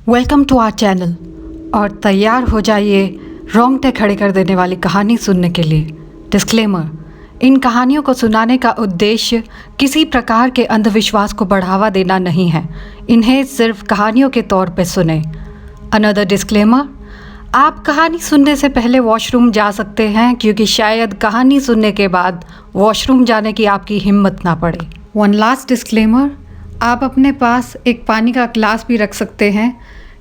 Welcome to our channel और तैयार हो जाइए रोंगटे खड़े कर देने वाली कहानी सुनने के लिए। डिस्क्लेमर: इन कहानियों को सुनाने का उद्देश्य किसी प्रकार के अंधविश्वास को बढ़ावा देना नहीं है। इन्हें सिर्फ कहानियों के तौर पर सुने। अनदर डिस्क्लेमर: आप कहानी सुनने से पहले वॉशरूम जा सकते हैं, क्योंकि शायद कहानी सुनने के बाद वॉशरूम जाने की आपकी हिम्मत ना पड़े। वन लास्ट डिस्क्लेमर: आप अपने पास एक पानी का ग्लास भी रख सकते हैं,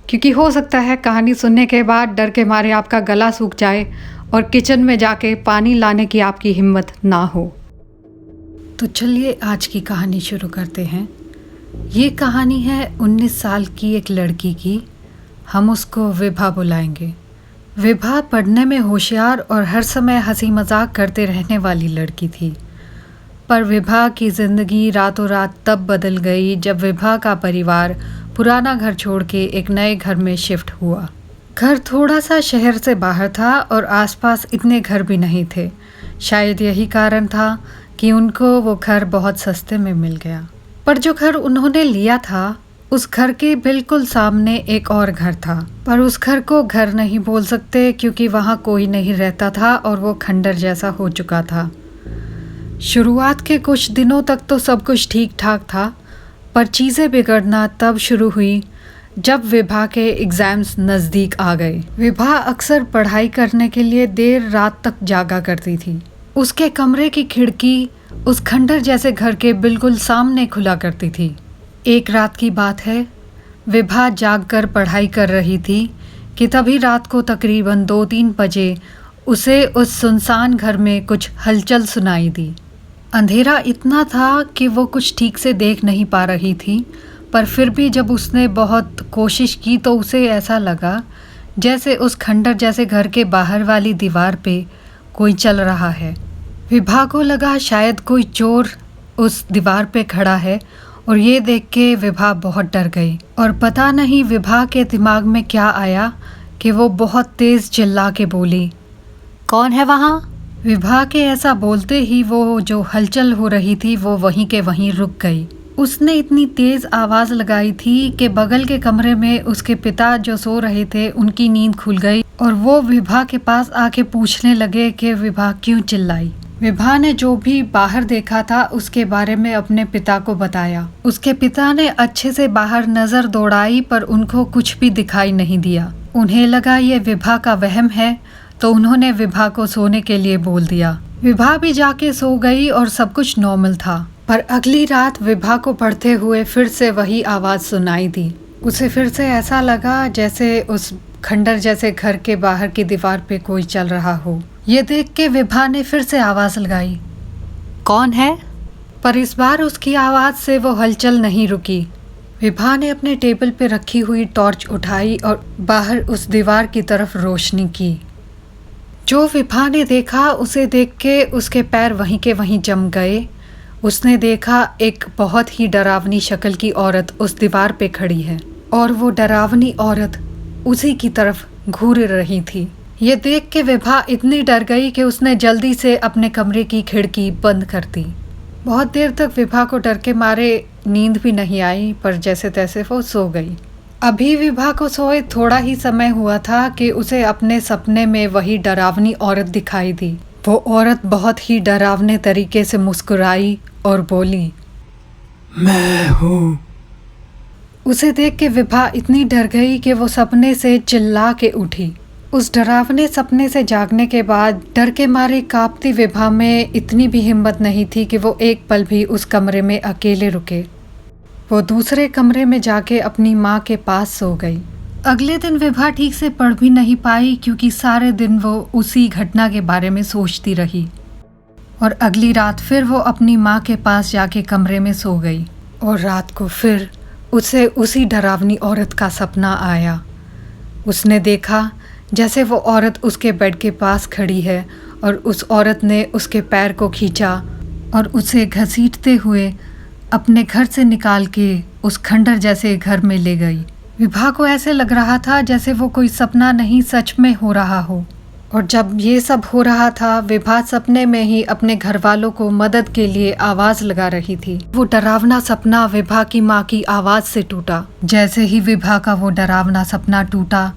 क्योंकि हो सकता है कहानी सुनने के बाद डर के मारे आपका गला सूख जाए और किचन में जाके पानी लाने की आपकी हिम्मत ना हो। तो चलिए आज की कहानी शुरू करते हैं। ये कहानी है 19 साल की एक लड़की की। हम उसको विभा बुलाएंगे। विभा पढ़ने में होशियार और हर समय हंसी मजाक करते रहने वाली लड़की थी। पर विभा की ज़िंदगी रातों रात तब बदल गई जब विभा का परिवार पुराना घर छोड़ के एक नए घर में शिफ्ट हुआ। घर थोड़ा सा शहर से बाहर था और आसपास इतने घर भी नहीं थे। शायद यही कारण था कि उनको वो घर बहुत सस्ते में मिल गया। पर जो घर उन्होंने लिया था, उस घर के बिल्कुल सामने एक और घर था। पर उस घर को घर नहीं बोल सकते, क्योंकि वहाँ कोई नहीं रहता था और वो खंडर जैसा हो चुका था। शुरुआत के कुछ दिनों तक तो सब कुछ ठीक ठाक था, पर चीज़ें बिगड़ना तब शुरू हुई जब विभा के एग्ज़ाम्स नज़दीक आ गए। विभा अक्सर पढ़ाई करने के लिए देर रात तक जागा करती थी। उसके कमरे की खिड़की उस खंडर जैसे घर के बिल्कुल सामने खुला करती थी। एक रात की बात है, विभा जाग कर पढ़ाई कर रही थी कि तभी रात को तकरीबन 2-3 बजे उसे उस सुनसान घर में कुछ हलचल सुनाई दी। अंधेरा इतना था कि वो कुछ ठीक से देख नहीं पा रही थी, पर फिर भी जब उसने बहुत कोशिश की तो उसे ऐसा लगा जैसे उस खंडर जैसे घर के बाहर वाली दीवार पे कोई चल रहा है। विभा को लगा शायद कोई चोर उस दीवार पे खड़ा है, और ये देख के विभा बहुत डर गई। और पता नहीं विभा के दिमाग में क्या आया कि वो बहुत तेज़ चिल्ला के बोली, कौन है वहाँ? विभा के ऐसा बोलते ही वो जो हलचल हो रही थी वो वहीं के वहीं रुक गई। उसने इतनी तेज़ आवाज़ लगाई थी कि बगल के कमरे में उसके पिता जो सो रहे थे उनकी नींद खुल गई, और वो विभा के पास आके पूछने लगे कि विभा क्यों चिल्लाई। विभा ने जो भी बाहर देखा था उसके बारे में अपने पिता को बताया। उसके पिता ने अच्छे से बाहर नज़र दौड़ाई, पर उनको कुछ भी दिखाई नहीं दिया। उन्हें लगा ये विभा का वहम है, तो उन्होंने विभा को सोने के लिए बोल दिया। विभा भी जाके सो गई और सब कुछ नॉर्मल था। पर अगली रात विभा को पढ़ते हुए फिर से वही आवाज़ सुनाई दी। उसे फिर से ऐसा लगा जैसे उस खंडर जैसे घर के बाहर की दीवार पे कोई चल रहा हो। ये देख के विभा ने फिर से आवाज़ लगाई, कौन है? पर इस बार उसकी आवाज़ से वो हलचल नहीं रुकी। विभा ने अपने टेबल पे रखी हुई टॉर्च उठाई और बाहर उस दीवार की तरफ रोशनी की। जो विभा ने देखा उसे देख के उसके पैर वहीं के वहीं जम गए। उसने देखा एक बहुत ही डरावनी शक्ल की औरत उस दीवार पे खड़ी है, और वो डरावनी औरत उसी की तरफ घूर रही थी। ये देख के विभा इतनी डर गई कि उसने जल्दी से अपने कमरे की खिड़की बंद कर दी। बहुत देर तक विभा को डर के मारे नींद भी नहीं आई, पर जैसे तैसे वो सो गई। अभी विभा को सोए थोड़ा ही समय हुआ था कि उसे अपने सपने में वही डरावनी औरत दिखाई दी। वो औरत बहुत ही डरावने तरीके से मुस्कुराई और बोली, मैं हूँ। उसे देख के विभा इतनी डर गई कि वो सपने से चिल्ला के उठी। उस डरावने सपने से जागने के बाद डर के मारे कांपती विभा में इतनी भी हिम्मत नहीं थी कि वो एक पल भी उस कमरे में अकेले रुके। वो दूसरे कमरे में जाके अपनी माँ के पास सो गई। अगले दिन विभा ठीक से पढ़ भी नहीं पाई, क्योंकि सारे दिन वो उसी घटना के बारे में सोचती रही। और अगली रात फिर वो अपनी माँ के पास जाके कमरे में सो गई, और रात को फिर उसे उसी डरावनी औरत का सपना आया। उसने देखा जैसे वो औरत उसके बेड के पास खड़ी है, और उस औरत ने उसके पैर को खींचा और उसे घसीटते हुए अपने घर से निकाल के उस खंडर जैसे घर में ले गई। विभा को ऐसे लग रहा था जैसे वो कोई सपना नहीं सच में हो रहा हो। और जब ये सब हो रहा था, विभा सपने में ही अपने घर वालों को मदद के लिए आवाज लगा रही थी। वो डरावना सपना विभा की माँ की आवाज से टूटा। जैसे ही विभा का वो डरावना सपना टूटा,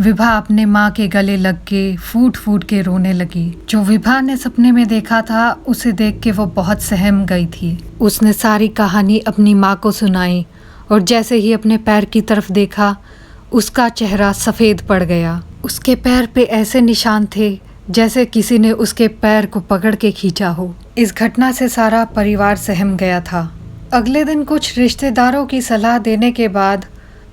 विभा अपने माँ के गले लग के फूट फूट के रोने लगी। जो विभा ने सपने में देखा था, उसे देख के वो बहुत सहम गई थी। उसने सारी कहानी अपनी माँ को सुनाई और जैसे ही अपने पैर की तरफ देखा, उसका चेहरा सफ़ेद पड़ गया। उसके पैर पे ऐसे निशान थे जैसे किसी ने उसके पैर को पकड़ के खींचा हो। इस घटना से सारा परिवार सहम गया था। अगले दिन कुछ रिश्तेदारों की सलाह देने के बाद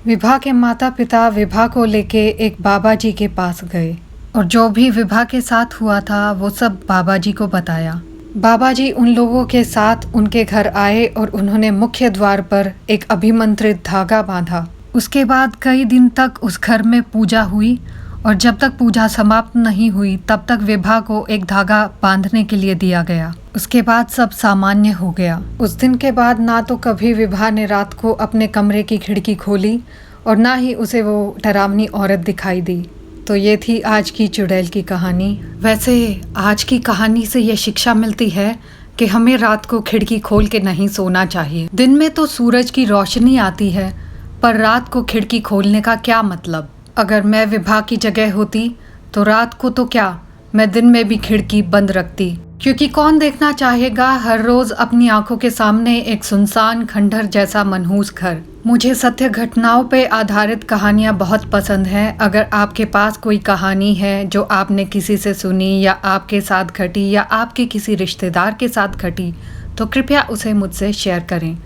विभा के माता पिता विभा को लेके एक बाबा जी के पास गए और जो भी विभा के साथ हुआ था वो सब बाबा जी को बताया। बाबा जी उन लोगों के साथ उनके घर आए और उन्होंने मुख्य द्वार पर एक अभिमंत्रित धागा बांधा। उसके बाद कई दिन तक उस घर में पूजा हुई और जब तक पूजा समाप्त नहीं हुई तब तक विभा को एक धागा बांधने के लिए दिया गया। उसके बाद सब सामान्य हो गया। उस दिन के बाद ना तो कभी विभा ने रात को अपने कमरे की खिड़की खोली और ना ही उसे वो डरावनी औरत दिखाई दी। तो ये थी आज की चुड़ैल की कहानी। वैसे आज की कहानी से ये शिक्षा मिलती है कि हमें रात को खिड़की खोल के नहीं सोना चाहिए। दिन में तो सूरज की रोशनी आती है, पर रात को खिड़की खोलने का क्या मतलब। अगर मैं विभा की जगह होती तो रात को तो क्या, मैं दिन में भी खिड़की बंद रखती, क्योंकि कौन देखना चाहेगा हर रोज अपनी आंखों के सामने एक सुनसान खंडहर जैसा मनहूस घर। मुझे सत्य घटनाओं पे आधारित कहानियाँ बहुत पसंद हैं। अगर आपके पास कोई कहानी है जो आपने किसी से सुनी या आपके साथ घटी या आपके किसी रिश्तेदार के साथ घटी, तो कृपया उसे मुझसे शेयर करें।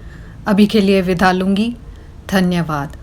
अभी के लिए विदा लूँगी। धन्यवाद।